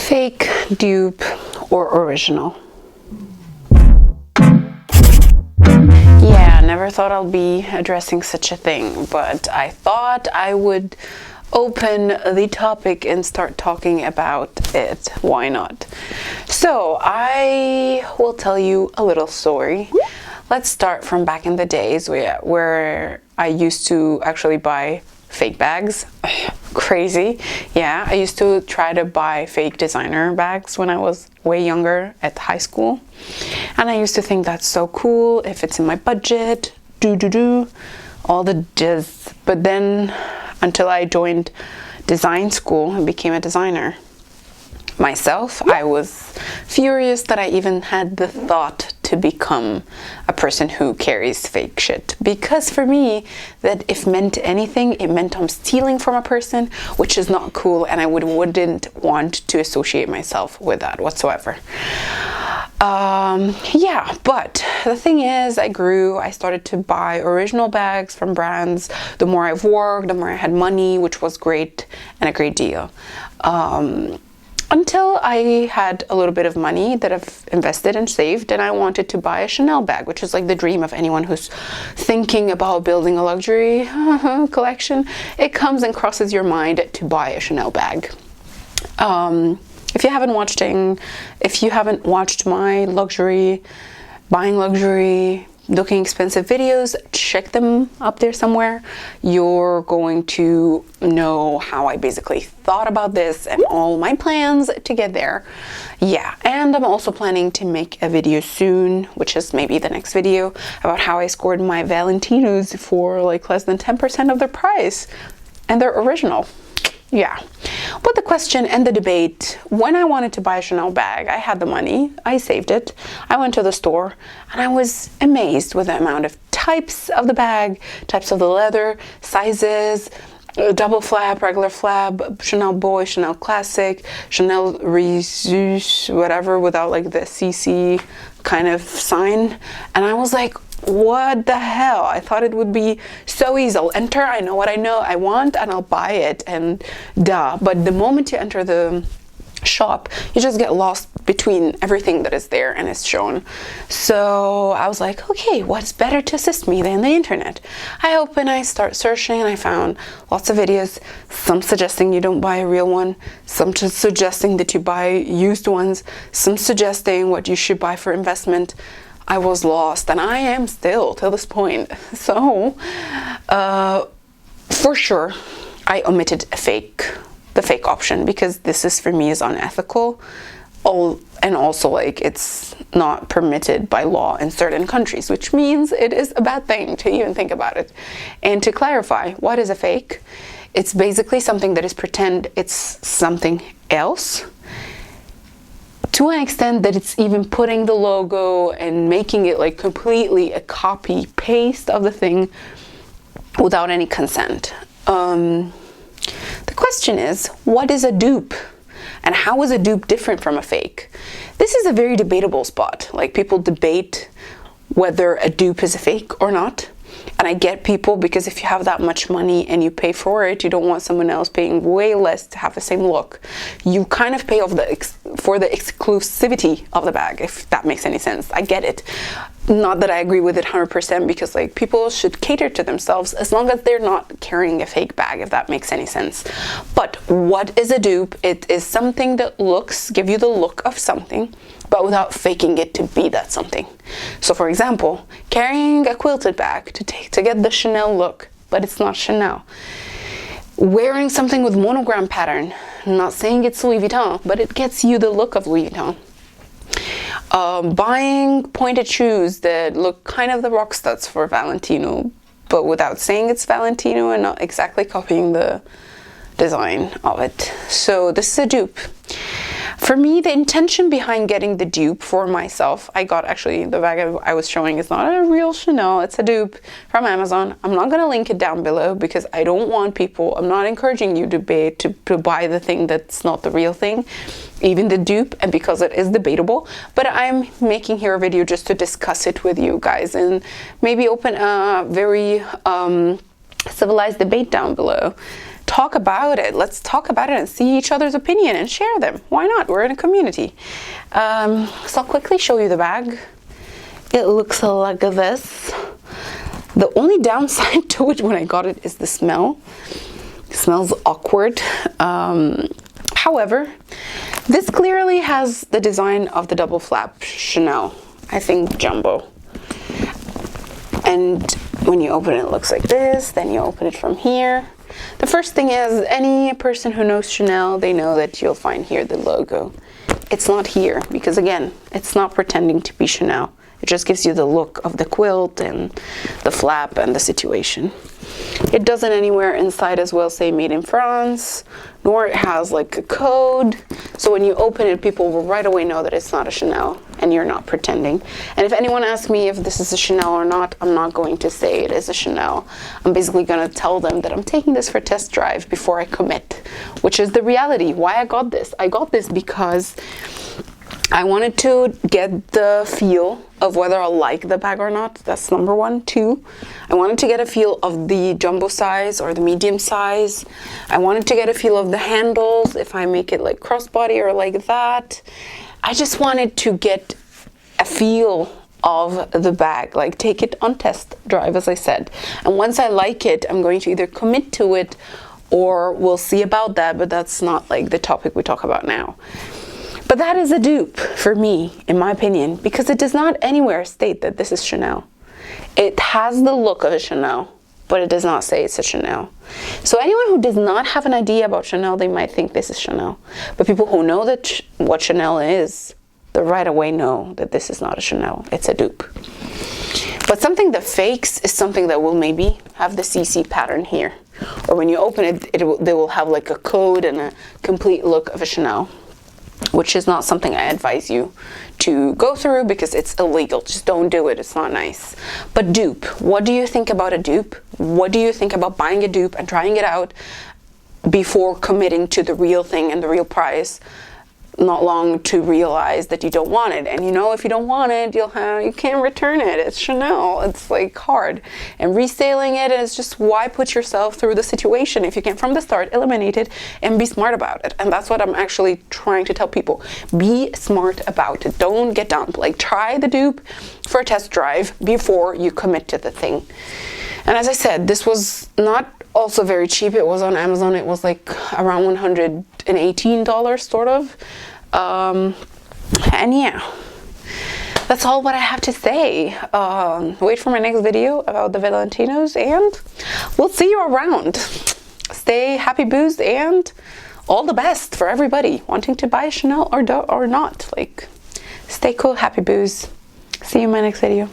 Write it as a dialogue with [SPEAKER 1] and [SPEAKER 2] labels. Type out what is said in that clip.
[SPEAKER 1] Fake, dupe, or original? Yeah, never thought I'll be addressing such a thing, but I thought I would open the topic and start talking about it. Why not? So I will tell you a little story. Let's start from back in the days where I used to actually buy fake bags. Crazy. Yeah, I used to try to buy fake designer bags when I was way younger at high school. And I used to think that's so cool if it's in my budget, all the jizz. But then until I joined design school and became a designer myself, I was furious that I even had the thought to become a person who carries fake shit, because for me that if meant anything, it meant I'm stealing from a person, which is not cool, and I wouldn't want to associate myself with that whatsoever. Yeah, but the thing is, I started to buy original bags from brands. The more I've worked, the more I had money, which was great and a great deal. Until I had a little bit of money that I've invested and saved, and I wanted to buy a Chanel bag, which is like the dream of anyone who's thinking about building a luxury collection. It comes and crosses your mind to buy a Chanel bag. If you haven't watched my buying luxury, looking expensive videos, check them up there somewhere. You're going to know how I basically thought about this and all my plans to get there. Yeah, and I'm also planning to make a video soon, which is maybe the next video, about how I scored my Valentinos for like less than 10% of their price, and they're original. Yeah, but the question and the debate, when I wanted to buy a Chanel bag, I had the money, I saved it, I went to the store, and I was amazed with the amount of types of the bag, types of the leather, sizes, double flap, regular flap, Chanel Boy, Chanel Classic, Chanel Resus, whatever, without like the CC kind of sign, and I was like, what the hell? I thought it would be so easy. I'll enter, I know what I want, and I'll buy it, and duh. But the moment you enter the shop, you just get lost between everything that is there and is shown. So I was like, okay, what's better to assist me than the internet? I open, I start searching, and I found lots of videos, some suggesting you don't buy a real one, some just suggesting that you buy used ones, some suggesting what you should buy for investment. I was lost, and I am still till this point. So for sure I omitted the fake option, because this is for me is unethical, and also like it's not permitted by law in certain countries, which means it is a bad thing to even think about it. And to clarify, what is a fake? It's basically something that is pretend it's something else, to an extent that it's even putting the logo and making it like completely a copy paste of the thing without any consent. The question is, what is a dupe? And how is a dupe different from a fake? This is a very debatable spot. Like, people debate whether a dupe is a fake or not. And I get people, because if you have that much money and you pay for it, you don't want someone else paying way less to have the same look. You kind of pay off for the exclusivity of the bag, if that makes any sense. I get it. Not that I agree with it 100%, because like people should cater to themselves as long as they're not carrying a fake bag, if that makes any sense. But what is a dupe? It is something that give you the look of something, but without faking it to be that something. So for example, carrying a quilted bag to get the Chanel look, but it's not Chanel. Wearing something with monogram pattern, not saying it's Louis Vuitton, but it gets you the look of Louis Vuitton. Buying pointed shoes that look kind of the rock studs for Valentino, but without saying it's Valentino and not exactly copying the design of it. So this is a dupe. For me, the intention behind getting the dupe for myself, I got actually, the bag I was showing is not a real Chanel, it's a dupe from Amazon. I'm not going to link it down below, because I don't want people, I'm not encouraging you to buy the thing that's not the real thing, even the dupe, and because it is debatable. But I'm making here a video just to discuss it with you guys and maybe open a very civilized debate down below. talk about it. Let's talk about it and see each other's opinion and share them. Why not? We're in a community. So I'll quickly show you the bag. It looks like this. The only downside to it when I got it is the smell. It smells awkward. However, this clearly has the design of the double flap Chanel. I think jumbo. And when you open it, it looks like this. Then you open it from here. The first thing is, any person who knows Chanel, they know that you'll find here the logo. It's not here because, again, it's not pretending to be Chanel. It just gives you the look of the quilt and the flap and the situation. It doesn't anywhere inside as well say made in France, nor it has like a code. So when you open it, people will right away know that it's not a Chanel and you're not pretending. And if anyone asks me if this is a Chanel or not, I'm not going to say it is a Chanel. I'm basically going to tell them that I'm taking this for test drive before I commit, which is the reality. Why I got this? I got this because I wanted to get the feel of whether I'll like the bag or not. That's number one. Two, I wanted to get a feel of the jumbo size or the medium size. I wanted to get a feel of the handles, if I make it like crossbody or like that. I just wanted to get a feel of the bag, like take it on test drive, as I said. And once I like it, I'm going to either commit to it or we'll see about that, but that's not like the topic we talk about now. But that is a dupe for me, in my opinion, because it does not anywhere state that this is Chanel. It has the look of a Chanel, but it does not say it's a Chanel. So anyone who does not have an idea about Chanel, they might think this is Chanel. But people who know that what Chanel is, they right away know that this is not a Chanel, it's a dupe. But something that fakes is something that will maybe have the CC pattern here. Or when you open it, they will have like a code and a complete look of a Chanel, which is not something I advise you to go through because it's illegal. Just don't do it. It's not nice. But dupe. What do you think about a dupe? What do you think about buying a dupe and trying it out before committing to the real thing and the real price? Not long to realize that you don't want it. And you know, if you don't want it, you can't return it. It's Chanel. It's like hard. And reselling it is just, why put yourself through the situation if you can from the start eliminate it and be smart about it? And that's what I'm actually trying to tell people. Be smart about it. Don't get dumped. Like, try the dupe for a test drive before you commit to the thing. And as I said, this was not also very cheap. It was on Amazon. It was like around $118 sort of. And yeah, that's all what I have to say. Wait for my next video about the Valentinos, and we'll see you around. Stay happy, booze, and all the best for everybody wanting to buy Chanel or not. Like, stay cool, happy, booze. See you in my next video.